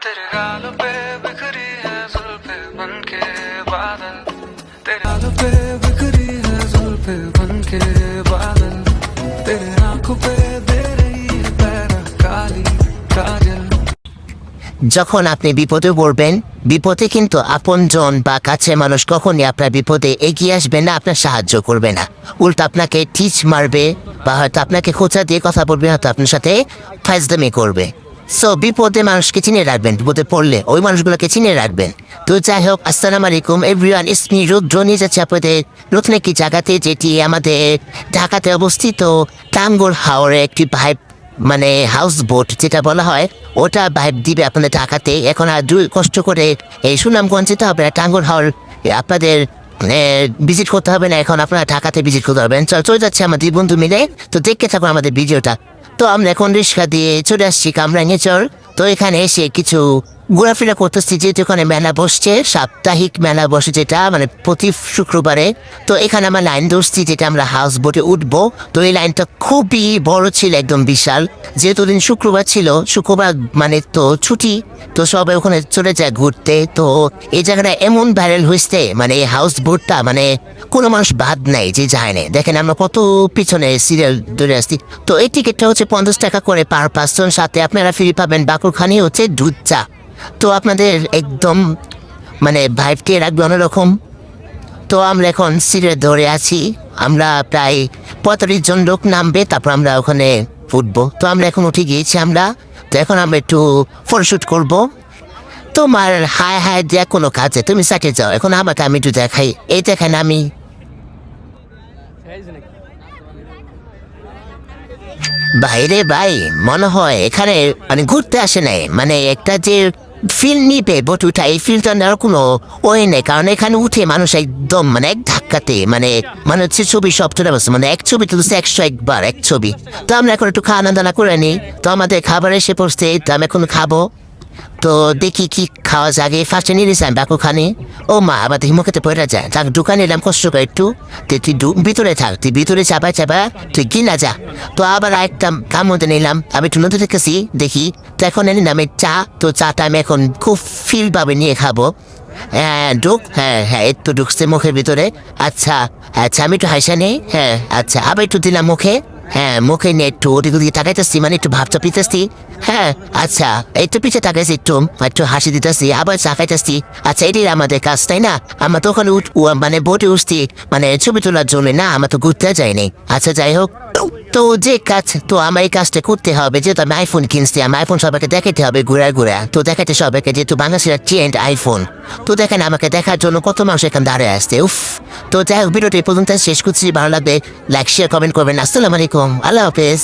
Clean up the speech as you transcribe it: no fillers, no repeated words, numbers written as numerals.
तेरे गालों पे बिखरी है जुल्फे बनके बादल तेरे गालों पे बिखरी है जुल्फे बनके बादल तेरे आंखों पे दे रही है पैरा काली काजल। যখন আপনি বিপদে পড়বেন, বিপদে কিন্তু আপনজন বা কাছের মানুষ কখনই আপনার বিপদে এগিয়ে আসবে না, আপনার সাহায্য করবে না। উল্টো আপনাকে টিচ মারবে বা হয়তো আপনাকে খোঁচা দিয়ে কথা বলবে, হয়তো আপনার সাথে ফাজলামি করবে। সো বিপদে মানুষকে চিনে রাখবেন, বিপদে পড়লে ওই মানুষগুলোকে চিনে রাখবেন। তো যাই হোক, আসসালামু আলাইকুম এভরিওয়ান, ইসমি রুদ্র নিয়ে যাচ্ছে আপনাদের নতুন একটি জায়গাতে, যেটি আমাদের ঢাকাতে অবস্থিত টাঙ্গুর হাওরে একটি ভাইব, মানে হাউস বোট যেটা বলা হয়, ওটা ভাইব দিবে আপনাদের ঢাকাতে। এখন আর কষ্ট করে এই সুনামগঞ্জ যেতে হবে না, টাঙ্গুর হাওর আপনাদের ভিজিট করতে হবে না, এখন আপনারা ঢাকাতে ভিজিট করতে পারবেন। চলে যাচ্ছে আমার দুই বন্ধু মিলে, তো দেখতে থাকুন আমাদের ভিডিওটা। তো আমরা এখন রিক্সা দিয়ে চলে আসছি কামরাঙ্গীরচর। তো এখানে এসে কিছু ঘোরাফেরা করতেছি, যেহেতু এখানে মেলা বসছে, সাপ্তাহিক মেলা বসে যেটা মানে প্রতি শুক্রবারে। তো এখানে আমরা লাইন ধরছি যেটা আমরা হাউস বোটে উঠবো। তো এই লাইনটা খুবই বড় ছিল, একদম বিশাল। যেহেতু দিন শুক্রবার ছিল, শুক্রবার মানে তো ছুটি, তো সবাই ওখানে চলে যায় ঘুরতে। তো এই জায়গাটা এমন ভাইরাল হয়েছে, মানে এই হাউস বোটটা মানে কোনো মানুষ বাদ নাই যে যায় না। দেখেন আমরা কত পিছনে সিরিয়াল ধরে আসছি। তো এই টিকিটটা হচ্ছে 50 টাকা করে পার পার্সন, সাথে আপনারা ফ্রি পাবেন বাকুরখানি হচ্ছে দুধ চা। তো আপনাদের একদম মানে ভাইবটি রাখবে অন্যরকম। তো আমরা এখন সিরিয়াল ধরে আছি, আমরা প্রায় 45 জন লোক নামবে, তারপর আমরা ওখানে উঠবো। তো আমরা এখন উঠে গিয়েছি আমরা। তো এখন আমরা একটু ফটোশ্যুট করবো। তোমার হায় হায় দেয়া কোনো কাজে তুমি সাথে যাও, এখন আমাকে আমি একটু দেখাই। এই দেখেন আমি বাইরে ভাই, মনে হয় এখানে মানে ঘুরতে আসে নাই, মানে একটা যে ফিল নিবে বোট উঠা, এই ফিলটা নেওয়ার কোনো ওই নেই। কারণ এখানে উঠে মানুষ একদম মানে এক ধাক্কাতে মানে হচ্ছে ছবি সব চলে বসে, মানে এক ছবি তুলছে 101 বার এক ছবি। তো আমরা এখন একটু খাওয়া দানা করে নিই। তো আমাদের খাবার এসে পড়ছে, তো আমি এখন খাবো। তো দেখি কি খাওয়া যাবে। ফার্স্টে নিয়ে নিয়েছিলাম বাকুখানি। ও মা, আবার দেখি মুখেতে পড়ে যায়, তাকে দোকানে এলাম কষ্ট করে একটু। তুই ভিতরে থাক, তুই ভিতরে চাপা তুই কিনা যা। তো আবার একটা কাম মধ্যে নিলাম, আমি একটু নতুন দেখেছি দেখি। তো এখন এনে নামে চা। তো চাটা আমি এখন খুব ফিলভাবে নিয়ে খাবো। হ্যাঁ হ্যাঁ একটু ঢুকছে মুখের ভিতরে। আচ্ছা আচ্ছা, আমি একটু হাসা নেই। হ্যাঁ আচ্ছা, আবার একটু দিলাম মুখে। হ্যাঁ মুখে নিয়ে একটু ওদিকে দিকে তাকাইতেছি, মানে একটু ভাবটা পিতেছি। হ্যাঁ আচ্ছা, একটু পিছিয়ে তাকাইছি, একটু হাসি দিতেছি, আবার চাকাইতেছি। আচ্ছা, এটাই আমাদের কাজ, তাই না? আমরা তো ওখানে মানে বোটে উঠছি মানে ছবি তোলার জন্য না, আমরা তো ঘুরতে যাইনি। আচ্ছা যাই হোক, তো যে কাজ, তো আমার এই কাজটা করতে হবে, যেহেতু আমি আইফোন কিনছি, আমার আইফোন সবাইকে দেখাতে হবে ঘুরা। তো দেখাতে সবাইকে, যেহেতু বাংলাদেশের ট্রেন্ড আইফোন। তো দেখেন আমাকে দেখার জন্য কত মানুষ এখানে দাঁড়িয়ে আসছে। উফ। তো যাই হোক, ভিডিওটি পর্যন্ত শেষ করছি। ভালো লাগবে লাইক শেয়ার কমেন্ট করবেন। আসসালামু আলাইকুম, আল্লাহ হাফেজ।